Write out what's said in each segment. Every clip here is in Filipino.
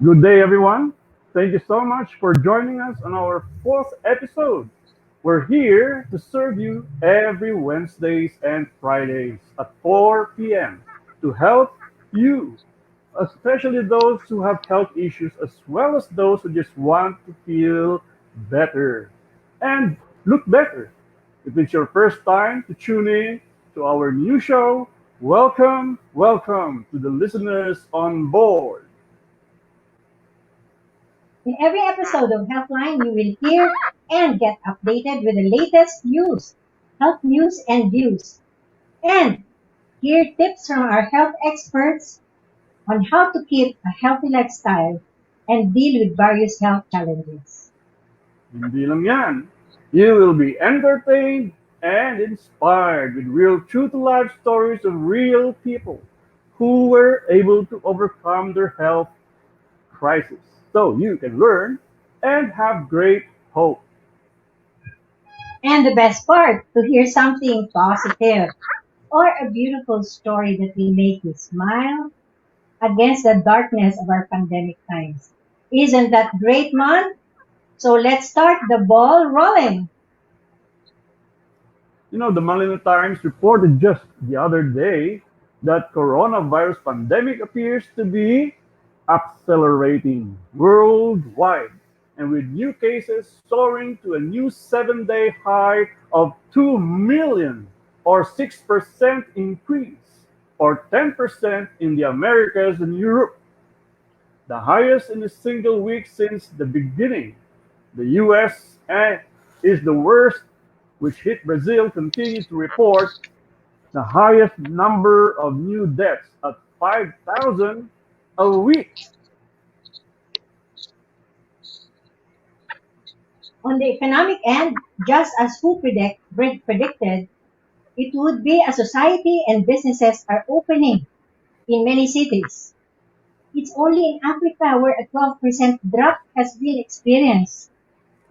Good day, everyone. Thank you so much for joining us on our fourth episode. We're here to serve you every Wednesdays and Fridays at 4 p.m. to help you, especially those who have health issues as well as those who just want to feel better and look better. If it's your first time to tune in to our new show, welcome to the listeners on board. In every episode of Healthline, you will hear and get updated with the latest news, health news and views, and hear tips from our health experts on how to keep a healthy lifestyle and deal with various health challenges. Hindi lang yan. You will be entertained and inspired with real true-to-life stories of real people who were able to overcome their health crisis. So you can learn and have great hope. And the best part, to hear something positive or a beautiful story that will make you smile against the darkness of our pandemic times. Isn't that great, Mon? So let's start the ball rolling. The Manila Times reported just the other day that coronavirus pandemic appears to be accelerating worldwide and with new cases soaring to a new 7-day high of 2 million or 6% increase or 10% in the Americas and Europe, the highest in a single week since the beginning. The US is the worst, which hit Brazil, continued to report the highest number of new deaths at 5,000 a week. On the economic end, just as predicted, it would be a society and businesses are opening in many cities. It's only in Africa where a 12% drop has been experienced.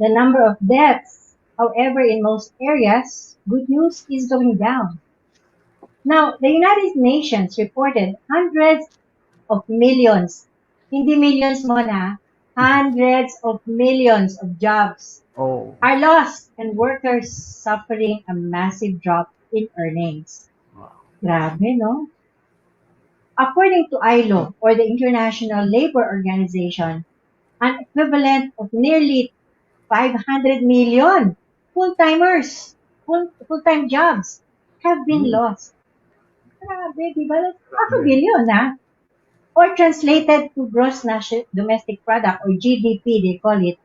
The number of deaths, however, in most areas, good news is going down. Now, the United Nations reported hundreds of millions, hindi millions mo na, hundreds of millions of jobs Oh, are lost and workers suffering a massive drop in earnings. wow. Grabe, no? According to ILO, or the International Labor Organization, an equivalent of nearly 500 million full-timers, full-time jobs have been Mm, lost. Grabe, di ba? Half a grabe. billion, ha? Or translated to gross national domestic product, or GDP, they call it,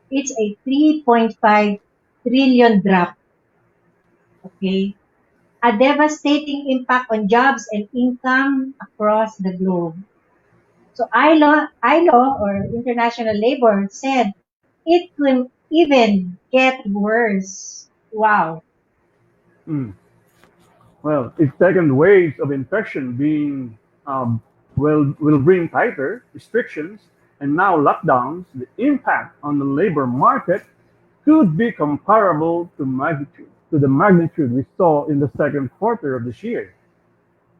it's a 3.5 trillion drop. Okay? A devastating impact on jobs and income across the globe. So ILO, or International Labor, said it could even get worse. Wow. Mm. Well, if second waves of infection being will bring tighter restrictions and now lockdowns, the impact on the labor market could be comparable to the magnitude we saw in the second quarter of this year.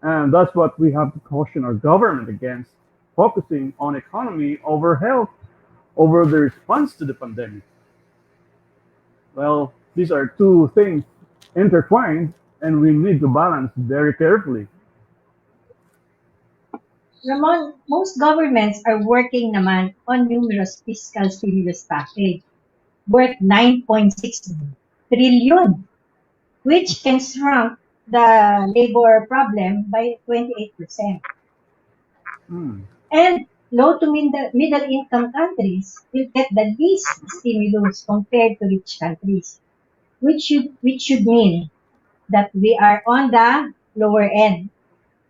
And that's what we have to caution our government against, focusing on economy over health, over the response to the pandemic. Well, these are two things intertwined, and we need to balance very carefully. Ramon, most governments are working naman on numerous fiscal stimulus package worth 9.6 trillion, which can shrunk the labor problem by 28%. Hmm. And low to middle income countries will get the least stimulus compared to rich countries, which should mean that we are on the lower end.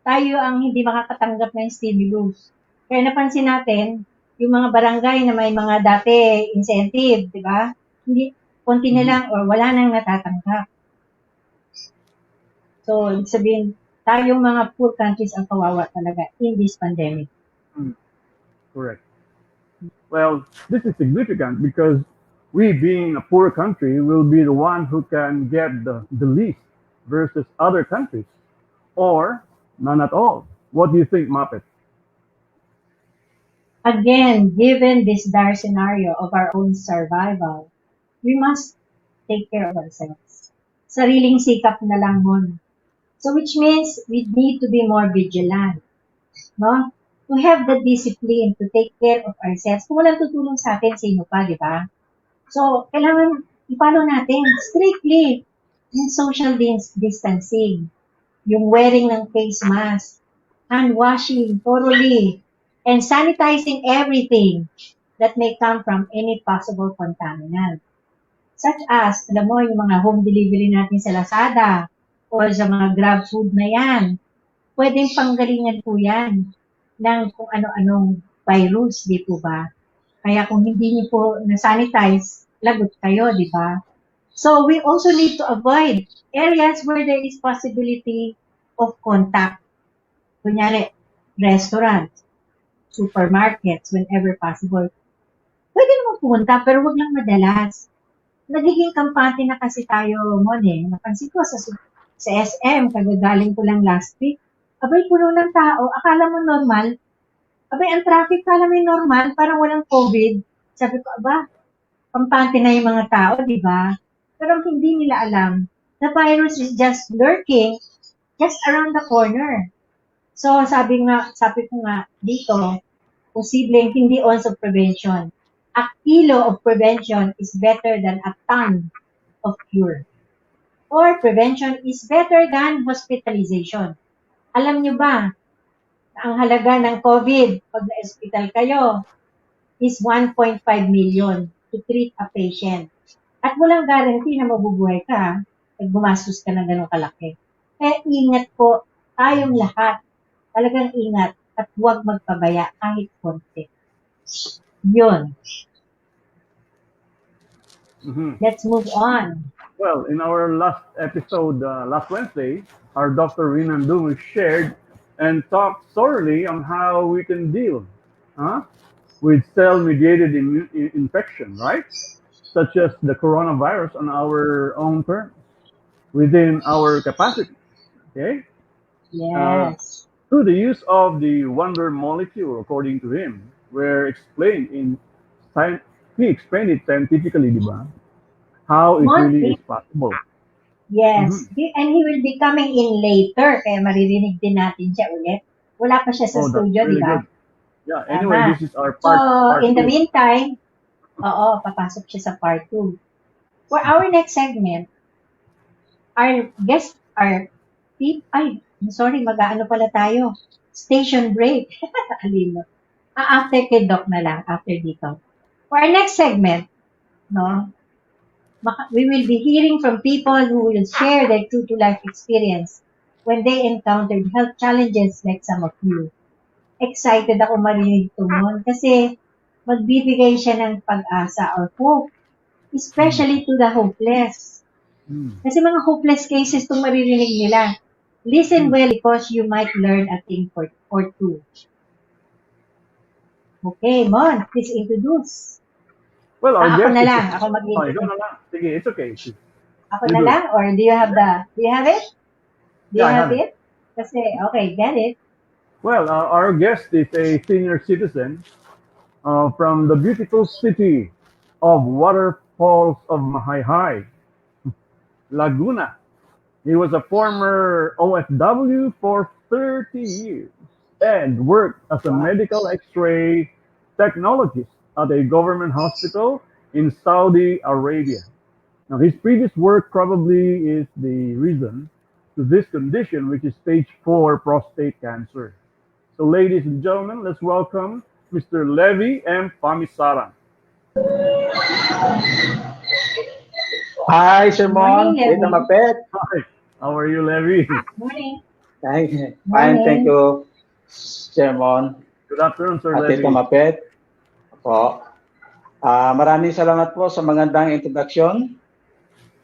Tayo ang hindi makakatanggap ng stimulus. Kaya napansin natin, yung mga barangay na may mga dati incentive, di ba? Hindi, konti na Mhm. lang or wala nang natatanggap. So, ibig sabihin, tayong mga poor countries ang kawawa talaga in this pandemic. Mm, correct. Well, this is significant because we, being a poor country, will be the one who can get the least versus other countries, or none at all. What do you think, Muppet? Again, given this dire scenario of our own survival, we must take care of ourselves. Sariling sikap na lang mon. So which means we need to be more vigilant, no? To have the discipline to take care of ourselves. Kung walang tutulong sa atin, sino pa, di ba? So, kailangan i-follow natin strictly yung social distancing, yung wearing ng face mask, hand washing thoroughly, and sanitizing everything that may come from any possible contaminant. Such as, alam mo, yung mga home delivery natin sa Lazada o sa mga Grab food na yan. Pwedeng panggalingan po yan ng kung ano-anong virus, di po ba? Kaya kung hindi niyo po na-sanitize, lagot kayo, di ba? So we also need to avoid areas where there is possibility of contact. Kunyari, restaurants, supermarkets, whenever possible. Pwede naman pumunta, pero wag lang madalas. Nagiging kampante na kasi tayo, Mon, eh. Napansin ko sa SM, kagagaling ko lang last week. Abay, puno ng tao. Akala mo normal. Abay, ang traffic, akala mo normal. Parang walang COVID. Sabi ko, aba, kampante na yung mga tao, di ba? Pero hindi nila alam, the virus is just lurking just around the corner. So, sabi ko nga dito, posibleng hindi ounce of prevention. A kilo of prevention is better than a ton of cure. Or prevention is better than hospitalization. Alam nyo ba, ang halaga ng COVID pag na-hospital kayo is 1.5 million to treat a patient. At walang guarantee na mabubuhay ka pag gumastos ka ng ganong kalaki. Kaya ingat po tayong lahat. Talagang ingat at huwag magpabaya kahit konti. Yun. Let's move on. Well, in our last episode, last Wednesday, our Dr. Renan Dungog shared and talked thoroughly on how we can deal with cell-mediated infection, right? Such as the coronavirus on our own terms, within our capacity, okay? Yes. Through the use of the wonder molecule, according to him, where he explained it scientifically, di ba? How it really is possible. Yes. And he will be coming in later, kaya maririnig din natin siya ulit. Wala pa siya sa studio, really di ba? good. Yeah, anyway, this is our part. So, in the two. meantime, papasok siya sa part 2. For our next segment, our guest, mag-aano pala tayo? Station break. Alino. After kay Doc na lang, after dito. For our next segment, we will be hearing from people who will share their true-to-life experience when they encountered health challenges like some of you. Excited ako marinig ito nun kasi magbibigay siya ng pag-asa or hope, especially to the hopeless. Kasi mga hopeless cases itong maririnig nila. Listen well because you might learn a thing or two. Okay, Mon, please introduce. Well, our ako guest na is- lang. Ako mag-introduce. ikaw na lang. Sige, it's okay. Ako You na do it. lang? Or do you have it? Do you Yeah, I have have it? Kasi, okay, get it. Well, our guest is a senior citizen from the beautiful city of waterfalls of Mahayhay, Laguna. He was a former OFW for 30 years and worked as a medical X-ray technologist at a government hospital in Saudi Arabia. Now, his previous work probably is the reason to this condition, which is stage 4 prostate cancer. So, ladies and gentlemen, let's welcome Mr. Levi M. Pamisaran. Hi, Sir Mon. Morning, Levi. Ito Mapet. Hi, how are you, Levi? Morning. Fine, thank you, Sir Mon. Good afternoon, Sir At Levi. Tito Mapet. Opo. Maraming salamat po sa magandang introduction.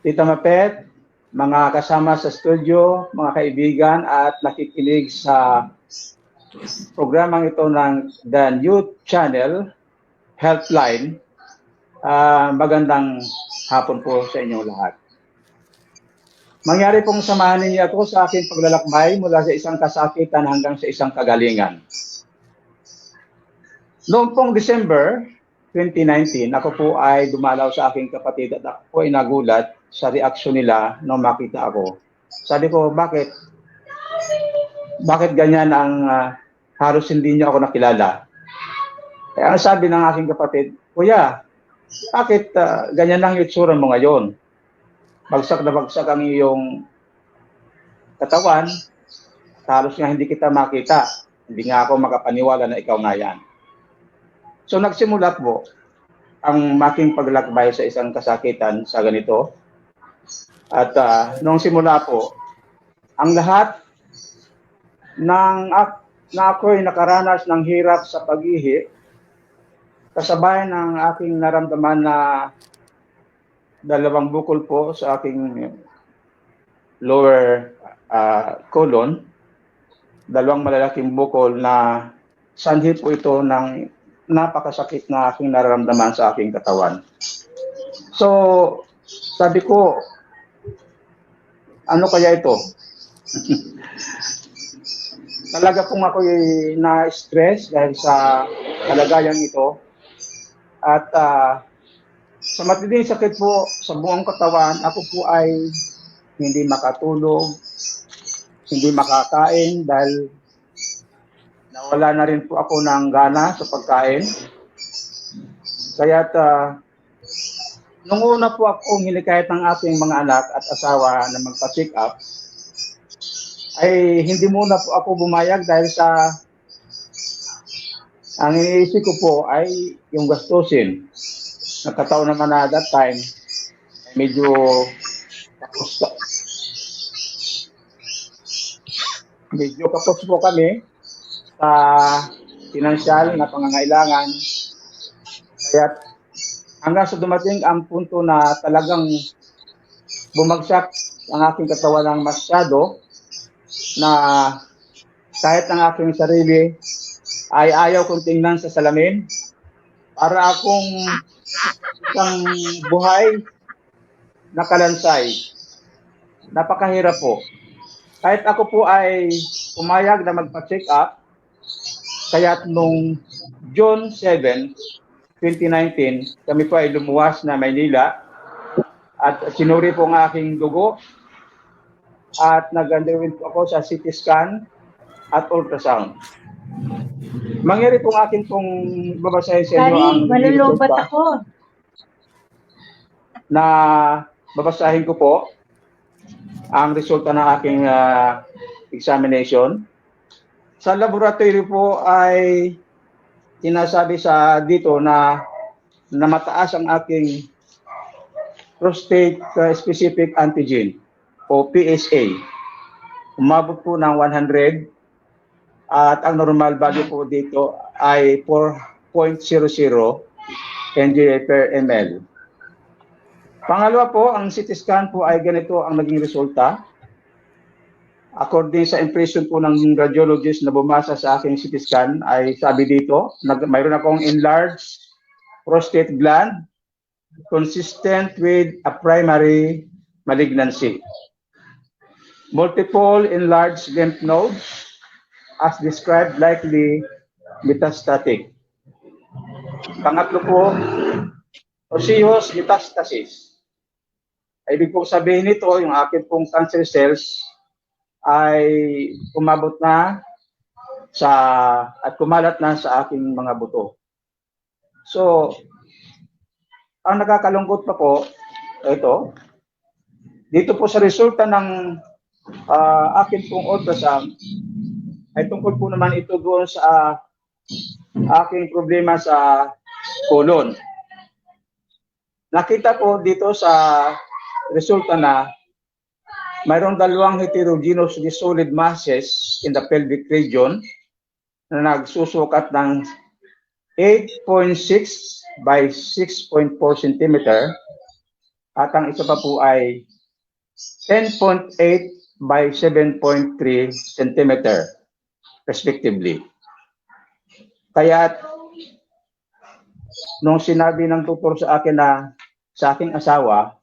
Tito Mapet, mga kasama sa studio, mga kaibigan at nakikinig sa programang ito ng The New Channel HealthLine. Magandang hapon po sa inyong lahat. Mangyari pong samahan ninyo ako sa aking paglalakbay mula sa isang kasakitan hanggang sa isang kagalingan. Noong pong December 2019, ako po ay dumalaw sa aking kapatid at ako po ay nagulat sa reaksyon nila nung makita ako. Sabi ko, bakit ganyan ang halos hindi niyo ako nakilala? Kaya ang sabi ng aking kapatid, Kuya, bakit ganyan lang yung itsura mo ngayon? Bagsak na bagsak ang iyong katawan, halos nga hindi kita makita. Hindi nga ako makapaniwala na ikaw nga yan. So nagsimula po ang aking paglakbay sa isang kasakitan sa ganito. At nung simula po, ang lahat na ako'y nakaranas ng hirap sa pag-ihi, kasabay ng aking naramdaman na dalawang bukol po sa aking lower colon, dalawang malalaking bukol na sanhi po ito ng napakasakit na aking nararamdaman sa aking katawan. So, sabi ko, ano kaya ito? Talaga pong ako na-stress dahil sa kalagayan ito. At sa matinding sakit po sa buong katawan, ako po ay hindi makatulog, hindi makakain dahil nawala na rin po ako ng gana sa pagkain. Kaya't nung una po akong hinikayat ng ating mga anak at asawa na magpa-check up, ay hindi muna po ako bumayag dahil sa ang iniisip ko po ay yung gastusin. Nagkataon naman na that time, medyo kapos po kami sa pinansyal na pangangailangan. Kaya hanggang sa dumating ang punto na talagang bumagsak ang aking katawan ng masyado na kahit ang aking sarili ay ayaw kong tingnan sa salamin para akong isang buhay na kalansay. Napakahirap po. Kahit ako po ay pumayag na magpa-check up, kaya't nung June 7, 2019, kami po ay lumuwas na Maynila at sinuri po ang aking dugo at nag-underwent po ako sa CT scan at ultrasound. Mangyari pong akin pong babasahin sa inyo ang malulubat ako. Na babasahin ko po ang resulta ng aking examination. Sa laboratory po ay sinasabi sa dito na mataas ang aking prostate specific antigen o PSA. Umabot po ng 100 at ang normal value po dito ay 4.00 ng per ml. Pangalawa po, ang CT scan po ay ganito ang naging resulta. According sa impression po ng radiologist na bumasa sa aking CT scan ay sabi dito, mayroon akong enlarged prostate gland consistent with a primary malignancy. Multiple enlarged lymph nodes as described likely metastatic. Pangatlo po, osseous metastasis. Ibig pong sabihin nito, yung akin pong cancer cells ay umabot na at kumalat na sa aking mga buto. So, ang nakakalungkot pa po, ito, dito po sa resulta ng akin pong ultrasound, ay tungkol po naman ito doon sa aking problema sa colon. Nakita po dito sa resulta na mayroong dalawang heterogeneous solid masses in the pelvic region na nagsusukat ng 8.6 by 6.4 cm at ang isa pa po ay 10.8 by 7.3 cm respectively. Kaya nung sinabi ng tutor sa akin na sa aking asawa,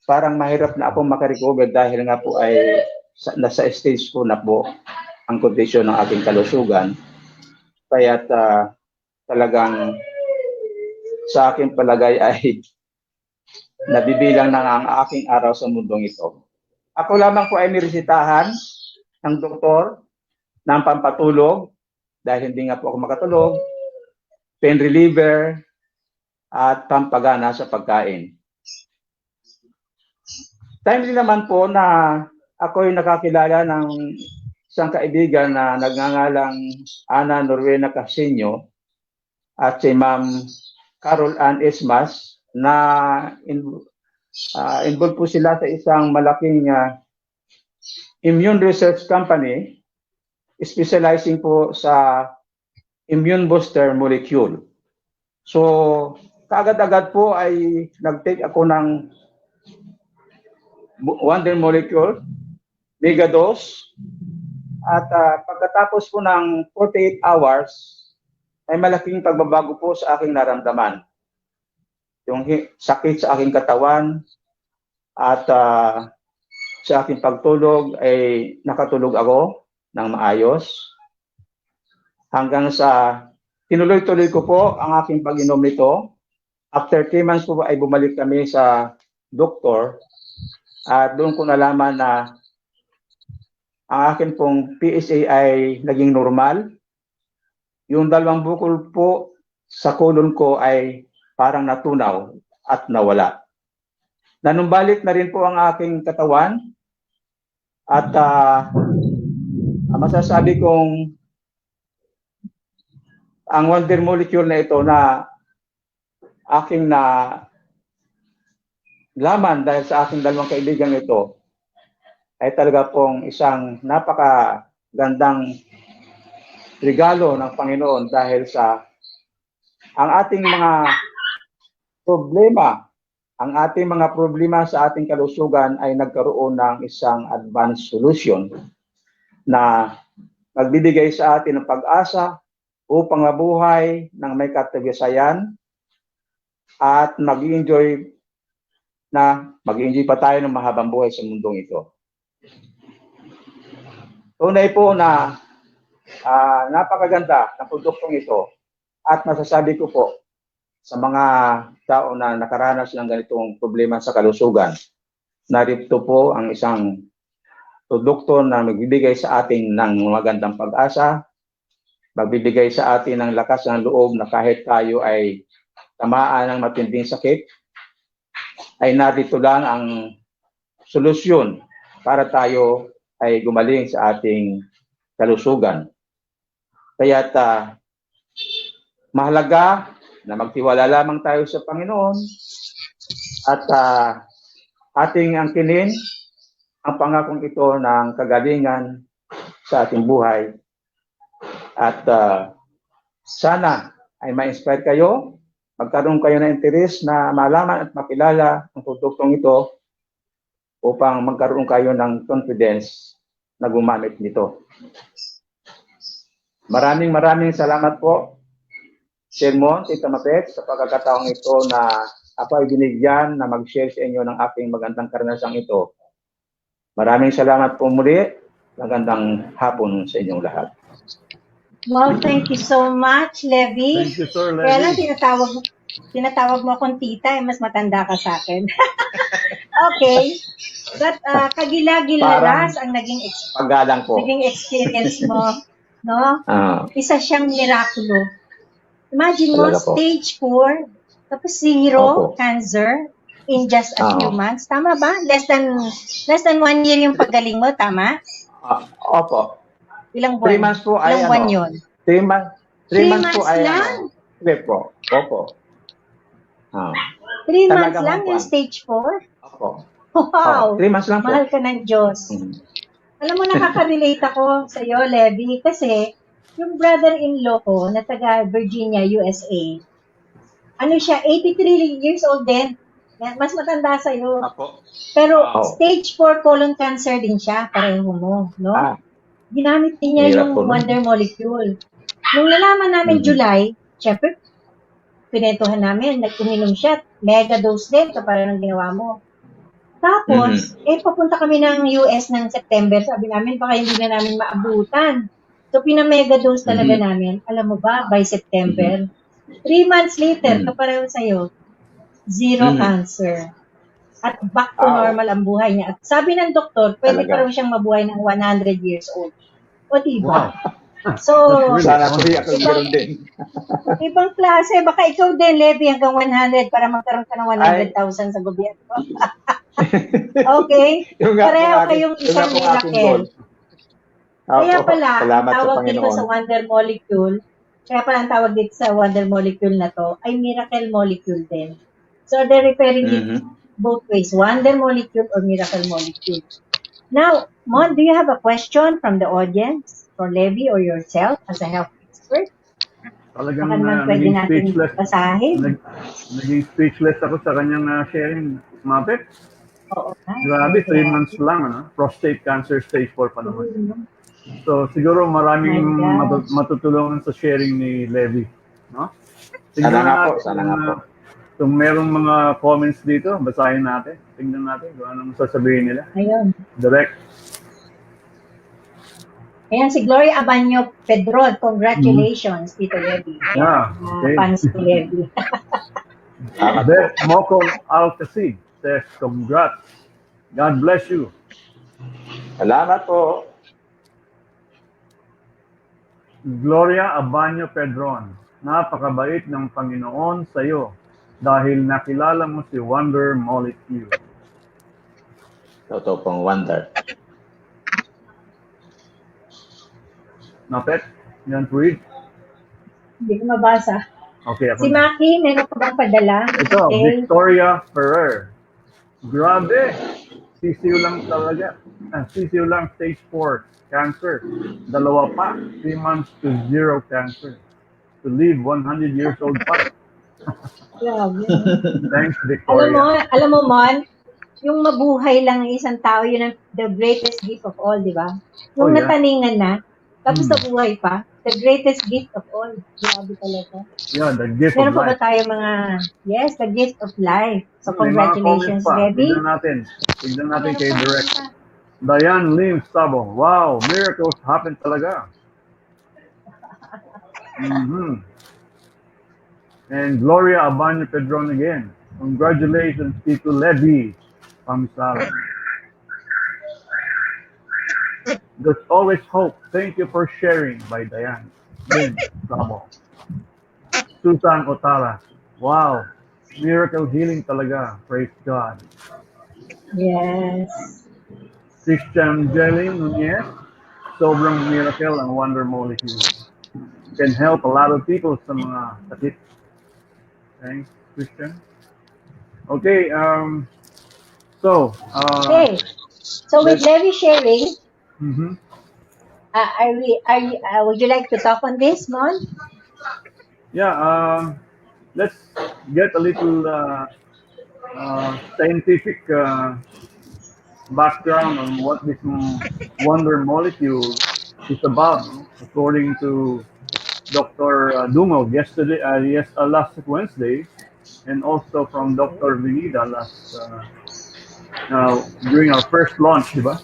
parang mahirap na akong makarecover dahil nga po ay nasa stage po na po ang kondisyon ng aking kalusugan. Kaya't talagang sa aking palagay ay nabibilang na ang aking araw sa mundong ito. Ako lamang po ay niresitahan ng doktor ng pampatulog dahil hindi nga po ako makatulog, pain reliever, at pampagana sa pagkain. Timely naman po na ako'y nakakilala ng isang kaibigan na nagngangalang Ana Norwena Casinyo at si Ma'am Carol Ann Esmas na involved po sila sa isang malaking immune research company specializing po sa immune booster molecule. So, kaagad-agad po ay nag-take ako ng wonder molecule, mega dose, at pagkatapos po ng 48 hours, ay malaking pagbabago po sa aking naramdaman. Yung sakit sa aking katawan at sa aking pagtulog ay nakatulog ako ng maayos. Hanggang sa tinuloy-tuloy ko po ang aking pag-inom nito. After 3 months po ay bumalik kami sa doktor at doon ko nalaman na ang akin pong PSA ay naging normal. Yung 2 bukol po sa colon ko ay parang natunaw at nawala. Nanumbalik na rin po ang aking katawan at masasabi kong ang wonder molecule na ito na aking na laman dahil sa aking 2 kaibigan ito ay talaga pong isang napakagandang regalo ng Panginoon dahil sa ang ating mga problema sa ating kalusugan ay nagkaroon ng isang advanced solution na magbibigay sa atin ng pag-asa upang mabuhay ng may katigasayan at mag-enjoy pa tayo ng mahabang buhay sa mundong ito. Tunay po na napakaganda ng produktong ito at masasabi ko po sa mga tao na nakaranas ng ganitong problema sa kalusugan, narito po ang isang produkto na magbibigay sa atin ng magandang pag-asa, magbibigay sa atin ng lakas ng loob na kahit tayo ay tamaan ng matinding sakit, ay narito lang ang solusyon para tayo ay gumaling sa ating kalusugan. Kaya't mahalaga na magtiwala lamang tayo sa Panginoon at ating angkinin ang pangakong ito ng kagalingan sa ating buhay. At sana ay ma-inspire kayo, magkaroon kayo ng interes na malaman at makilala ang produktong ito upang magkaroon kayo ng confidence na gumamit nito. Maraming salamat po, Sir Mon, Tita Mapet, sa pagkakataong ito na ako ay binigyan na mag-share sa inyo ng aking magandang karanasang ito. Maraming salamat po muli. Magandang hapon sa inyong lahat. Well, thank you so much, Levi. Thank you, Sir Kaya lang Levi. tinatawag mo akong tita, mas matanda ka sa akin. Okay. But kagila-gilaras ang naging Paggalang po. experience mo, no? Ah, Isa siyang mirakulo. Imagine mo, Talaga po. stage 4, tapos 0 Opo. cancer in just a few Oo. months. Tama ba? Less than 1 year yung paggaling mo, tama? Opo. Ilang 3 buwan? months po ay Ilang buwan yun? 3 months. 3 months po months ay lang? Correct po. Opo. 3 months Talaga lang po, yung stage 4? Opo. Wow! 3 months lang po. Mahal ka ng Diyos. Alam mo, nakaka-relate ako sa iyo, Levi, kasi yung brother-in-law ko na taga Virginia, USA, ano siya, 83 years old din. Mas matanda sa iyo. Opo. Pero Wow. stage 4 colon cancer din siya, pareho mo, no? Ginamit din niya Hirap yung po, no? wonder molecule. Nung nalaman namin July, syempre, pinentuhan namin, nag-uminom siya, mega dose din, parang ang ginawa mo. Tapos, papunta kami ng US ng September. Sabi namin, baka hindi na namin maabutan. So, pinamega dose talaga namin. Alam mo ba, by September, 3 months later, kapareho sa'yo, zero cancer. At back to normal ang buhay niya. At sabi ng doktor, pwede pa raw siyang mabuhay ng 100 years old. O, diba? Wow. So, Sana po ako meron din. ibang klase. Baka ikaw din, Levi, hanggang 100 para magkaroon ka ng 100,000 sa gobyerno. Okay? Pareho kayong isang miracle. Kaya pala, ang tawag dito sa wonder molecule, kaya pala ang tawag dito sa wonder molecule na to, ay miracle molecule din. So, they're referring it both ways, wonder molecule or miracle molecule. Now, Mon, do you have a question from the audience, for Levi or yourself as a health expert? Talagang Baka naman pwede naging natin speechless. basahin. Naging speechless ako sa kanyang sharing, Mapet. Oo. Grabe, 3 months lang, ano? Prostate cancer stage 4 pa naman. So, siguro maraming matutulungan sa sharing ni Levi. No? Sana nga po, sana nga po. Kung merong mga comments dito, basahin natin. Tingnan natin kung anong sasabihin nila. Ayun. Direct. Ayan, si Gloria Abanyo Pedrod. Congratulations, Tito Levi. Yeah, okay. Fans ni Levi. Moko Alcacid says, congrats. God bless you. Salamat po. Gloria Abanyo Pedron, napakabait ng Panginoon sa iyo dahil nakilala mo si Wonder Molecule. Totoo pong wonder. Napet? Yan, read? Hindi ko mabasa. Okay, ako Si Maki, meron ka bang padala? Ito, Okay. Victoria Ferrer. Grabe! CCU lang talaga. CCU lang, stage 4, cancer. Dalawa pa, 3 months to 0 cancer. To live 100 years old pa. Grabe. Thanks, Victoria. Alam mo, Mon, yung mabuhay lang ng isang tao, yun ang the greatest gift of all, di ba? Yung nataningan na, tapos nabuhay pa, the greatest gift of all. Grabe talaga. Yeah, the gift Meron of pa ba life. tayo the gift of life. So, May mga congratulations, comments pa. Levi. Tignan natin kay Direct. Diane Lim Sabo. Wow, miracles happen talaga. And Gloria Abanyo Pedron again. Congratulations, Tito Levi. Pamisala. There's always hope. Thank you for sharing by Diane Lim Sabo. Susan Otara. Wow, miracle healing talaga. Praise God. Yes. Christian Jelly Nunez. Sobrang miracle ang Wonder Molecule. Can help a lot of people sa mga sakit. Thanks, Christian. Okay, Okay. So with Levi sharing, would you like to talk on this, Mon? Yeah, let's get a little scientific background on what this Wonder Molecule is about. According to Dr. Dungog last Wednesday, and also from Dr. Vinida during our first launch, di ba?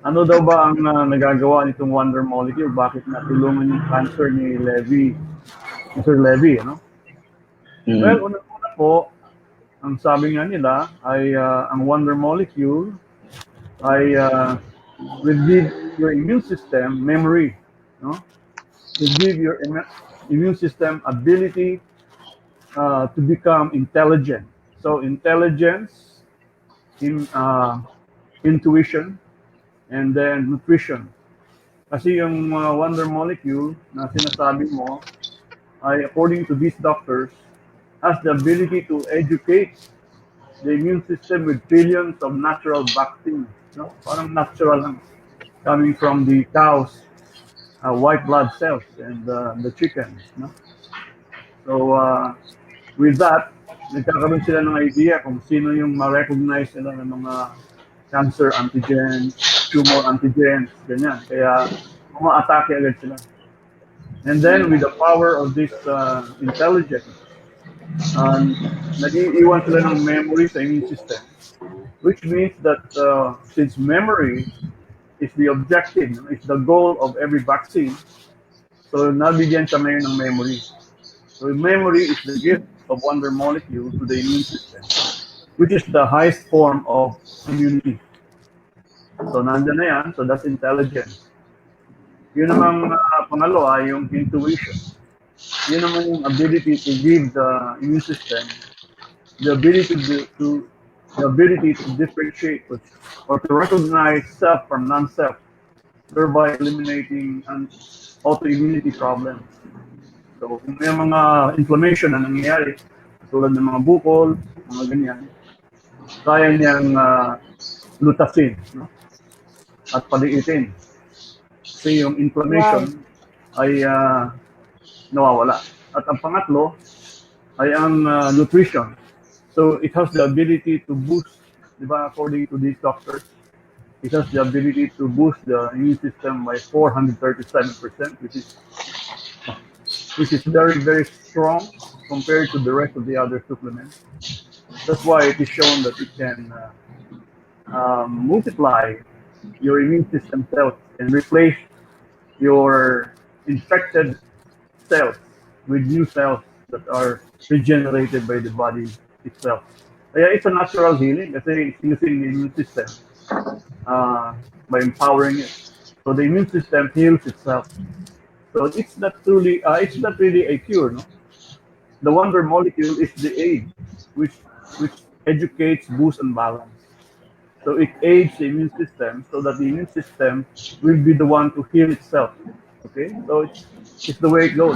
Ano daw ba ang nagagawa nitong Wonder Molecule? Bakit natulungan yung cancer ni Levi, Mr. Levi, ano? Well, una-una po, ang sabi nga nila ay ang Wonder Molecule ay will give your immune system memory, no? Will give your immune system ability to become intelligent. So intelligence, intuition, and then nutrition. Kasi yung Wonder Molecule na sinasabi mo ay, according to these doctors, has the ability to educate the immune system with billions of natural vaccines. No? Parang natural lang. Coming from the cow's white blood cells and the chicken. No? So, with that, nagkakaroon sila ng idea kung sino yung ma-recognize nila ng mga cancer antigens, tumor antigens, ganyan. Kaya, uma-atake agad sila. And then, with the power of this intelligence, nag-iiwan sila ng memory sa immune system. Which means that since memory is the objective, no? It's the goal of every vaccine. So nabigyan siya ngayon ng memory. So memory is the gift of wonder molecule to the immune system, which is the highest form of immunity. So nandiyan na yan, so that's intelligence. Yun namang pangalawa, yung intuition. Yun naman yung ability to give the immune system the ability to differentiate or to recognize self from non-self, thereby eliminating an autoimmunity problems. So kung may mga inflammation na nangyayari, tulad ng mga bukol, mga ganyan, kaya niyang lutasin, no? At paliitin. Kasi yung inflammation ay nawawala. At ang pangatlo ay ang nutrition. So it has the ability to boost, di ba, according to these doctors, it has the ability to boost the immune system by 437%, which is very, very strong compared to the rest of the other supplements. That's why it is shown that it can multiply your immune system cells and replace your infected cells with new cells that are regenerated by the body itself. Kaya it's a natural healing kasi it's using the immune system by empowering it. So the immune system heals itself. So it's not really a cure, no? The wonder molecule is the aid, which educates, boosts, and balance. So it aids the immune system so that the immune system will be the one to heal itself. Okay? So it's the way it goes.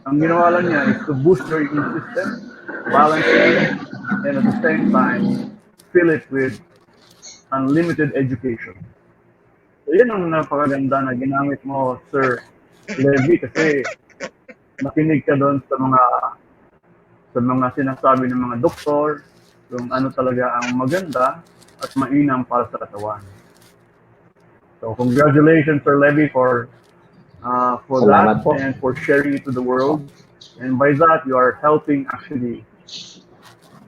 Ang ginawa lang niya is to boost your immune system, balance it, and at the same time, fill it with unlimited education. So yan ang napakaganda na ginamit mo, Sir Levi, kasi nakinig ka doon sa mga sinasabi ng mga doktor, kung ano talaga ang maganda at mainam para sa katawan. So congratulations, Sir Levi, for Salamat that po. and for sharing it to the world. And by that, you are helping actually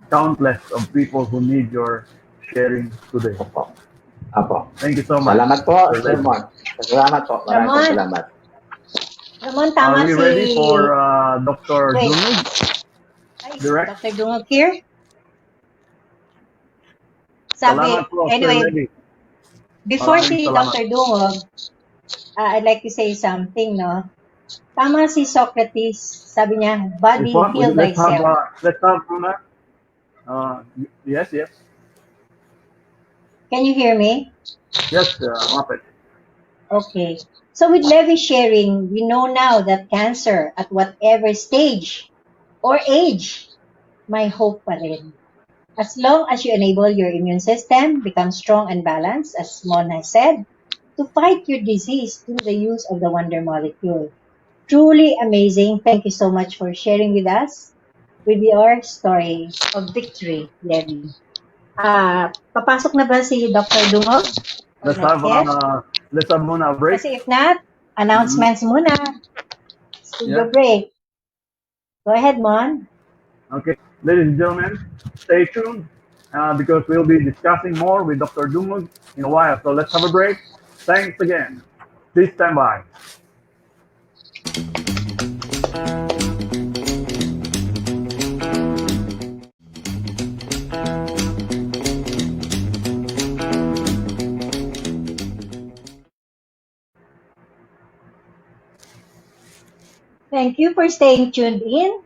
countless of people who need your sharing today. Opo. Opo. Thank you so much. Salamat po, Sir Sir Levi. Mon. Salamat po. Maraming Ramon. salamat. Ramon, Are tama we si... ready for Dr. Wait. Dungog? Ay, Direct? Dr. Dungog here? Sabi, Salamat po, Sir anyway, Levi. before Maraming si salamat. Dr. Dungog, I'd like to say something, no? Tama si Socrates, sabi niya, body Before, heal thyself. let's have muna. Yes. Can you hear me? Yes, Muppet. Okay. So with Levi sharing, we know now that cancer at whatever stage or age, may hope pa rin. As long as you enable your immune system become strong and balanced, as Mon has said, to fight your disease through the use of the wonder molecule. Truly amazing. Thank you so much for sharing with us with your story of victory, Levi. Papasok na ba si Dr. Dungog? Or Let's not have yet? muna a break. Kasi if not, announcements muna. Studio Yeah. break. Go ahead, Mon. Okay, ladies and gentlemen, stay tuned because we'll be discussing more with Dr. Dungog in a while. So let's have a break. Thanks again. Please stand by. Thank you for staying tuned in.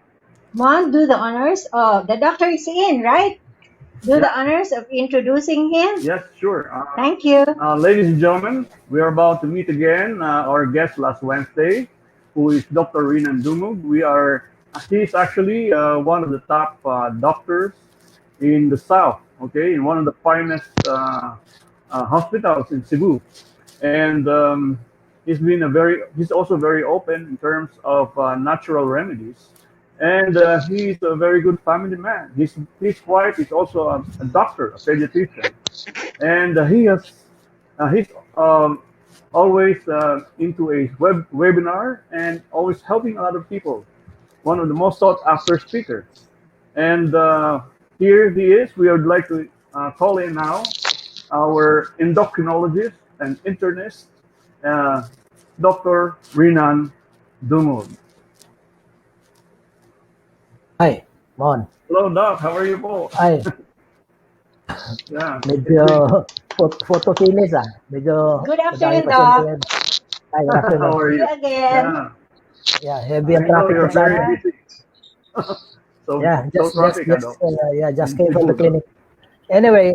Mon, do the honors. Oh, the doctor is in, right? Do the honors of introducing him. Yes, sure. Thank you. Ladies and gentlemen, we are about to meet again our guest last Wednesday, who is Dr. Renan Dungog. He's actually one of the top doctors in the South, okay, in one of the finest hospitals in Cebu. And he's also very open in terms of natural remedies. And he's a very good family man. His wife is also a doctor, a pediatrician, and he's always into a webinar and always helping a lot of people. One of the most sought after speakers. And here he is. We would like to call in now our endocrinologist, and internist, uh, Dr. Renan Dungog. Ay, Mon. Hello, Doc. How are you po? Ay, Yeah. medyo photofinish Medyo Good madami afternoon, pa siyang Doc. tingin. Ay, good How afternoon. are See you? you again. Yeah. Yeah, heavy ang I know traffic you're ko sa very amin. busy. So, Yeah, so traffic, ano? just In came from the Cebu, no? clinic. Anyway,